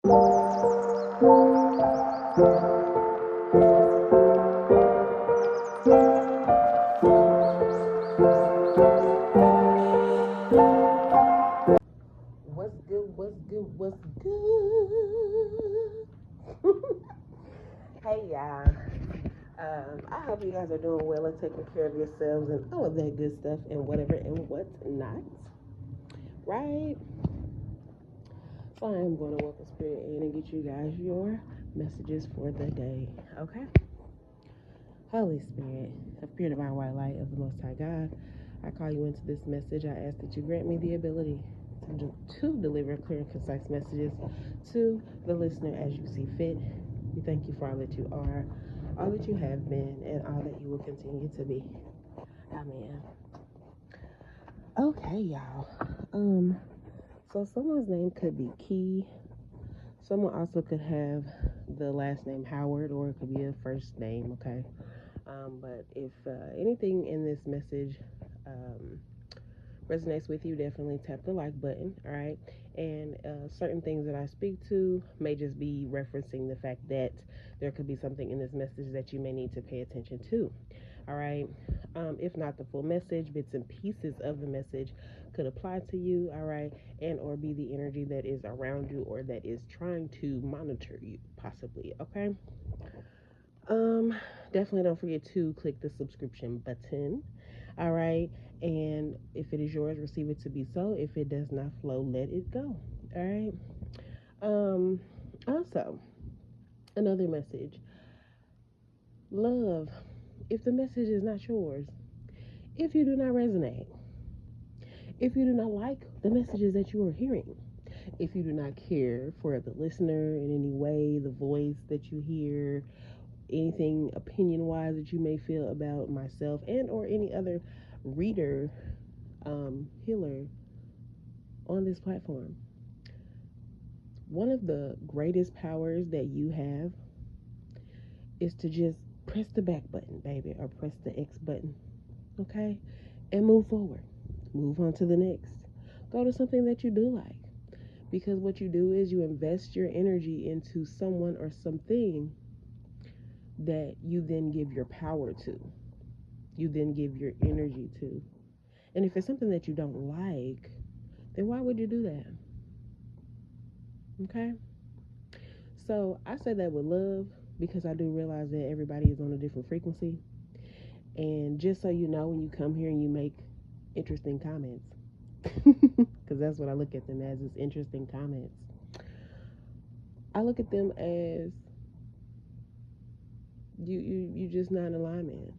What's good? What's good? What's good? Hey, y'all. I hope you guys are doing well and taking care of yourselves and all of that good stuff and whatever and what's not. Right? So I'm going to welcome Spirit in and get you guys your messages for the day. Okay? Holy Spirit, of pure divine white light of the Most High God, I call you into this message. I ask that you grant me the ability to deliver clear and concise messages to the listener as you see fit. We thank you for all that you are, all that you have been, and all that you will continue to be. Amen. Okay, y'all. So someone's name could be Key. Someone also could have the last name Howard, or it could be a first name, okay? But if anything in this message resonates with you, definitely tap the like button, all right? And certain things that I speak to may just be referencing the fact that there could be something in this message that you may need to pay attention to, all right? If not the full message, bits and pieces of the message could apply to you, all right? And or be the energy that is around you or that is trying to monitor you, possibly, okay? Definitely don't forget to click the subscription button, all right? And if it is yours, receive it to be so. If it does not flow, let it go, all right? Also, another message. Love, if the message is not yours, if you do not resonate, if you do not like the messages that you are hearing, if you do not care for the listener in any way, the voice that you hear, anything opinion wise that you may feel about myself and or any other reader, healer on this platform, one of the greatest powers that you have is to just press the back button, baby, or press the X button, okay, and move forward, move on to the next, go to something that you do like, because what you do is you invest your energy into someone or something that you then give your power to, you then give your energy to. And if it's something that you don't like, then why would you do that? Okay? So I say that with love because I do realize that everybody is on a different frequency. And just so you know, when you come here and you make interesting comments, because that's what I look at them as, is interesting comments. I look at them as you just not in alignment.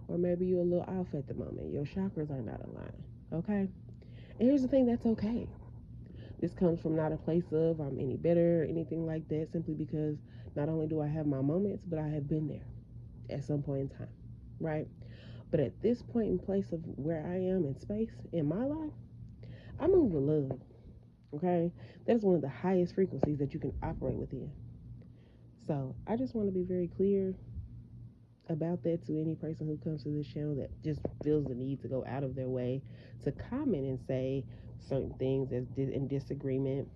Or maybe you're a little off at the moment. Your chakras are not aligned. Okay? And here's the thing, that's okay. This comes from not a place of I'm any better or anything like that, simply because not only do I have my moments, but I have been there at some point in time, right? But at this point in place of where I am in space in my life, I move with love, okay? That is one of the highest frequencies that you can operate within. So I just want to be very clear about that to any person who comes to this channel that just feels the need to go out of their way to comment and say certain things as in disagreement.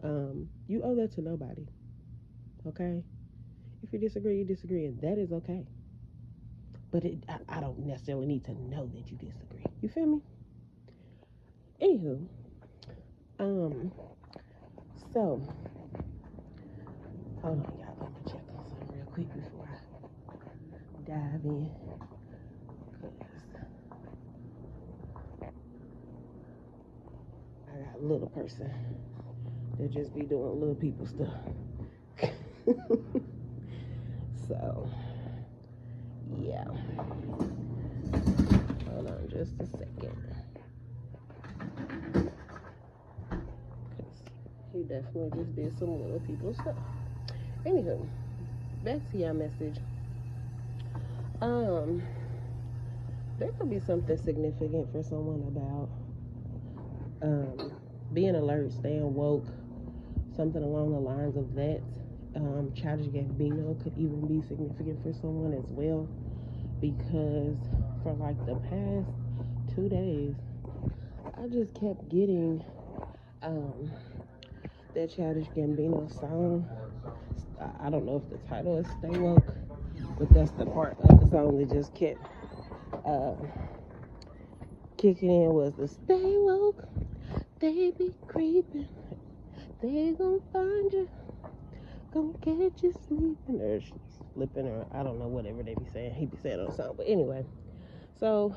You owe that to nobody, okay? If you disagree, you disagree, and that is okay. But I don't necessarily need to know that you disagree. You feel me? Anywho, so hold on, y'all. Let me check on something real quick before I dive in, cause I got a little person that just be doing little people stuff. So, yeah. Hold on just a second. Because he definitely just did some little people stuff. Anywho, back to your message. There could be something significant for someone about being alert, staying woke, something along the lines of that. Childish Gambino could even be significant for someone as well, because for like the past 2 days, I just kept getting that Childish Gambino song. I don't know if the title is Stay Woke, but that's the part of the song that just kept uh, kicking in was the Stay Woke, they be creeping, they gon' find you, gon' catch you sleeping or slipping or I don't know, whatever they be saying. He be saying on the song. But anyway, so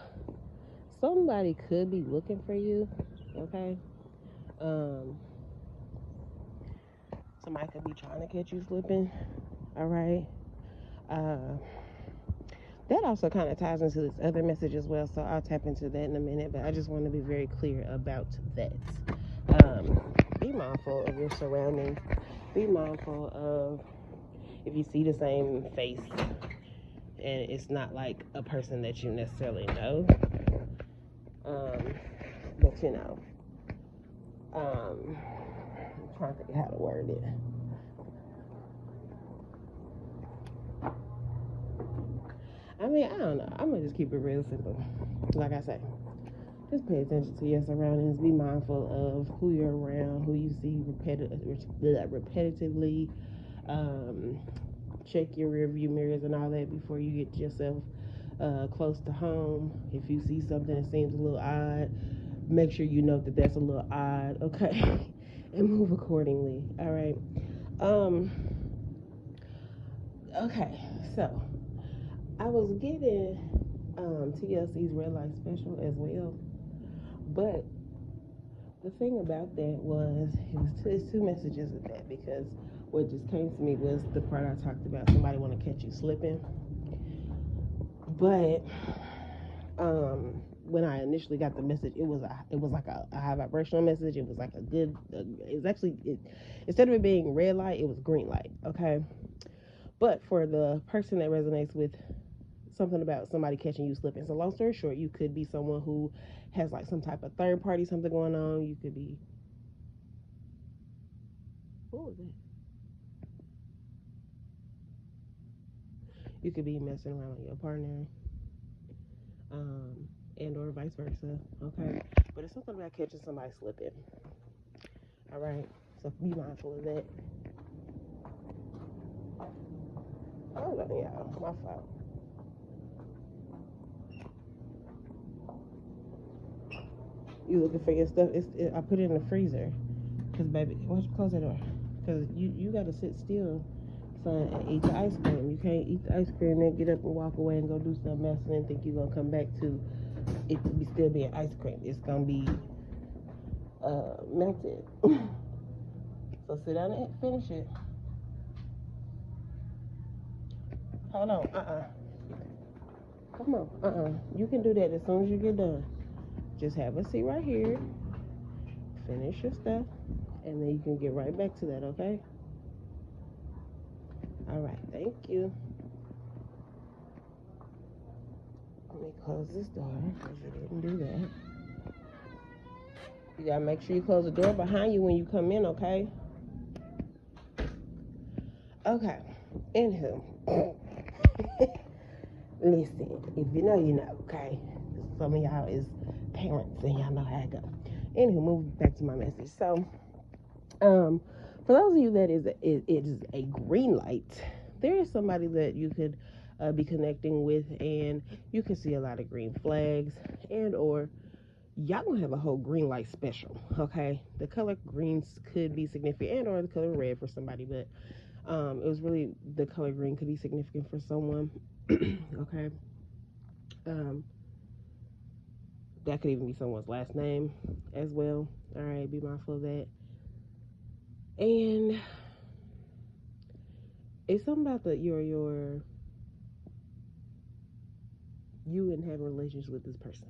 somebody could be looking for you, okay? Somebody could be trying to catch you slipping, all right? That also kind of ties into this other message as well, so I'll tap into that in a minute, but I just want to be very clear about that. Be mindful of your surroundings. Be mindful of if you see the same face and it's not like a person that you necessarily know, but you know, I'm trying to think how to word it. I mean, I don't know. I'm gonna just keep it real simple. Like I say, just pay attention to your surroundings. Be mindful of who you're around, who you see repetitively. Check your rear view mirrors and all that before you get yourself close to home. If you see something that seems a little odd, make sure you know that that's a little odd, okay? And move accordingly. All right. Okay. So I was getting TLC's Red Light Special as well, but the thing about that was it's two messages with that, because what just came to me was the part I talked about somebody want to catch you slipping, but when I initially got the message, it was like a high vibrational message. It was like it was actually instead of it being red light, it was green light, okay? But for the person that resonates with something about somebody catching you slipping, so long story short, you could be someone who has like some type of third party something going on. You could be, what was that? You could be messing around with your partner, and or vice versa, okay? But it's something about catching somebody slipping, all right? So be mindful of that. Hold on, y'all, my fault. You looking for your stuff? I put it in the freezer, cause baby, why don't you close that door? Cause you gotta sit still, son, and eat the ice cream. You can't eat the ice cream and then get up and walk away and go do something else and then think you're gonna come back to it be still being ice cream. It's gonna be melted. So sit down and finish it. Hold on. Come on. You can do that as soon as you get done. Just have a seat right here. Finish your stuff, and then you can get right back to that. Okay? All right. Thank you. Let me close this door because you didn't do that. You gotta make sure you close the door behind you when you come in. Okay? Okay. Anywho. Listen, if you know, you know, okay? Some of y'all is parents and y'all know how it go. Anywho, moving back to my message. So, for those of you that it is a green light, there is somebody that you could be connecting with, and you can see a lot of green flags, and or y'all gonna have a whole green light special, okay? The color greens could be significant, and or the color red for somebody, but it was really the color green could be significant for someone. Okay. That could even be someone's last name as well. All right, be mindful of that. And it's something about you and having relations with this person.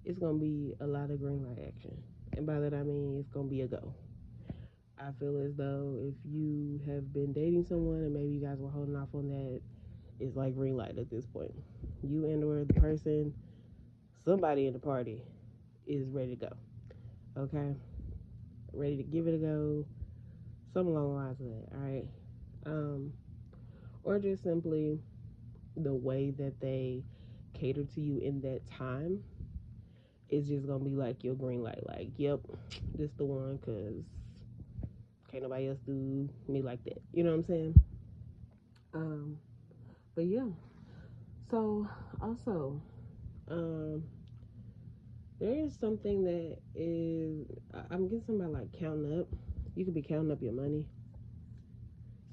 It's gonna be a lot of green light action, and by that I mean it's gonna be a go. I feel as though if you have been dating someone and maybe you guys were holding off on that, it's like green light at this point. You and or the person, somebody in the party is ready to go. Okay, ready to give it a go. Something along the lines of that. All right, or just simply the way that they cater to you in that time is just gonna be like your green light. Like, yep, this the one, cause can't nobody else do me like that. You know what I'm saying? Um, but yeah. So also, um, there is something that is I'm getting something about like counting up. You could be counting up your money.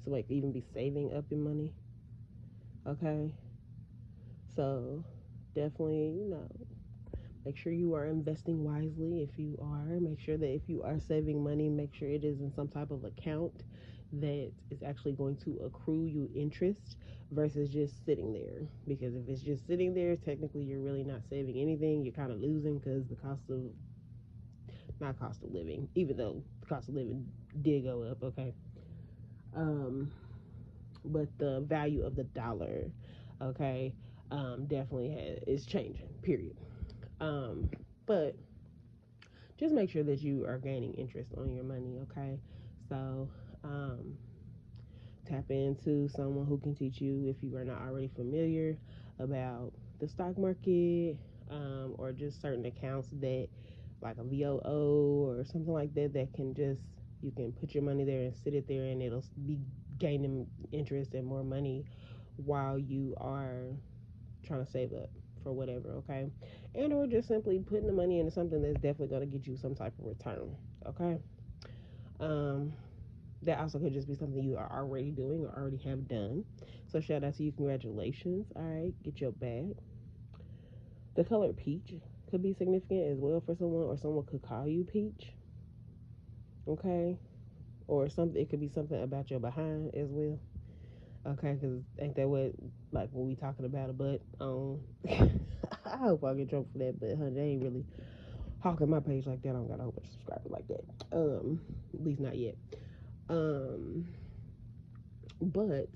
So like even be saving up your money. Okay. So definitely, make sure you are investing wisely. If you are, make sure that if you are saving money, make sure it is in some type of account that is actually going to accrue you interest versus just sitting there. Because if it's just sitting there, technically you're really not saving anything. You're kind of losing because the not cost of living, even though the cost of living did go up, okay? Um, but the value of the dollar, okay, definitely is changing, period. But just make sure that you are gaining interest on your money, okay? So, tap into someone who can teach you if you are not already familiar about the stock market, or just certain accounts that, like a VOO or something like that, that can just, you can put your money there and sit it there and it'll be gaining interest and more money while you are trying to save up for whatever, okay? And or just simply putting the money into something that's definitely going to get you some type of return, okay? Um, that also could just be something you are already doing or already have done. So shout out to you, congratulations. All right, get your bag. The color peach could be significant as well for someone, or someone could call you peach, okay? Or something, it could be something about your behind as well. Okay, because ain't that what, like, when we talking about a butt on? I hope I get trouble for that, but honey, they ain't really hawking my page like that. I don't got a whole bunch of subscribers like that. At least not yet. But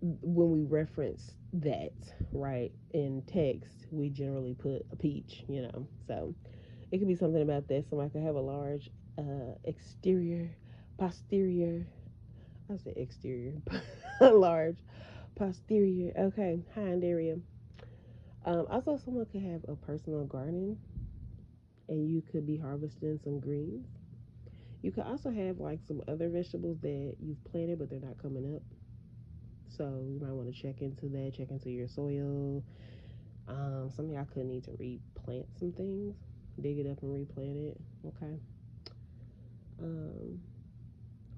when we reference that, right, in text, we generally put a peach, So it could be something about that. Somebody could have a large exterior, posterior. I said exterior, a large posterior. Okay, hind area. Also, someone could have a personal garden, and you could be harvesting some greens. You could also have like some other vegetables that you've planted, but they're not coming up. So you might want to check into that. Check into your soil. Some of y'all could need to replant some things. Dig it up and replant it. Okay. Um,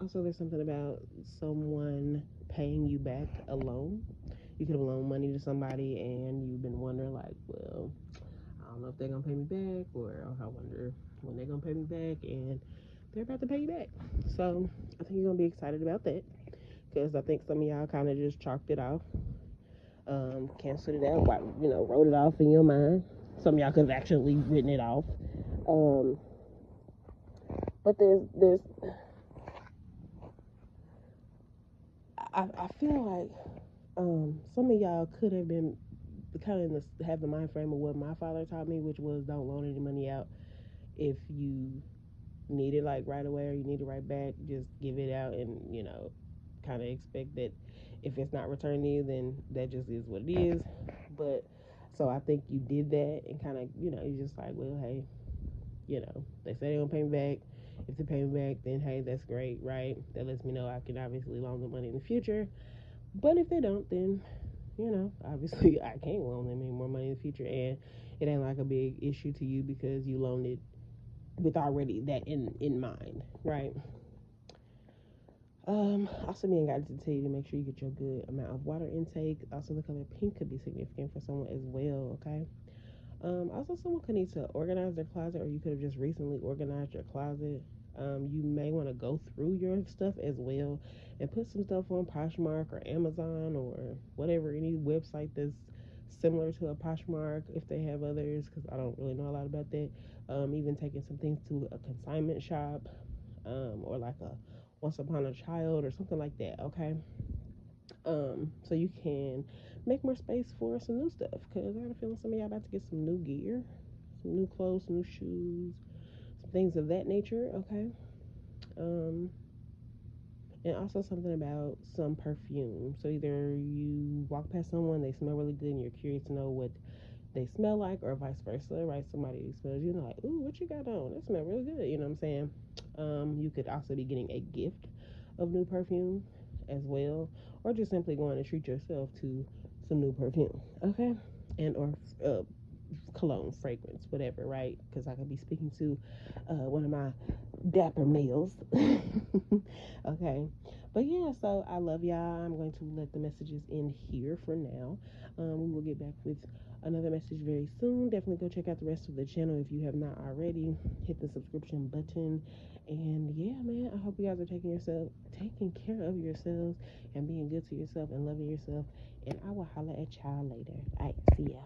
Also, there's something about someone paying you back a loan. You could have loaned money to somebody and you've been wondering, like, well, I don't know if they're going to pay me back, or I wonder when they're going to pay me back, and they're about to pay you back. So I think you're going to be excited about that, because I think some of y'all kind of just chalked it off, canceled it out, wrote it off in your mind. Some of y'all could have actually written it off. But there's I feel like some of y'all could have been kind of have the mind frame of what my father taught me, which was don't loan any money out if you need it like right away or you need it right back. Just give it out and kind of expect that if it's not returned to you, then that just is what it is. But so I think you did that and kind of you're just like, well, hey, they say they're gonna pay me back. If they pay me back, then hey, that's great, right? That lets me know I can obviously loan the money in the future. But if they don't, then obviously I can't loan them any more money in the future, and it ain't like a big issue to you because you loaned it with already that in mind, right? Also being guided to tell you to make sure you get your good amount of water intake. Also, the color pink could be significant for someone as well, okay? Also, someone could need to organize their closet, or you could have just recently organized your closet. You may want to go through your stuff as well and put some stuff on Poshmark or Amazon or whatever, any website that's similar to a Poshmark if they have others, because I don't really know a lot about that. Even taking some things to a consignment shop, or like a Once Upon a Child or something like that, okay? So you can make more space for some new stuff, because I got a feeling some of y'all about to get some new gear, some new clothes, some new shoes, some things of that nature, okay? Um, and also something about some perfume. So either you walk past someone, they smell really good, and you're curious to know what they smell like, or vice versa, right? Somebody smells you and like, ooh, what you got on? That smells really good, you know what I'm saying? You could also be getting a gift of new perfume as well, or just simply going to treat yourself to some new perfume, okay? And or cologne, fragrance, whatever, right? Because I could be speaking to one of my dapper males. Okay, but yeah, so I love y'all. I'm going to let the messages end here for now. We will get back with another message very soon. Definitely go check out the rest of the channel if you have not already. Hit the subscription button, and yeah, man, I hope you guys are taking care of yourselves and being good to yourself and loving yourself, and I will holla at y'all later. All right, see ya.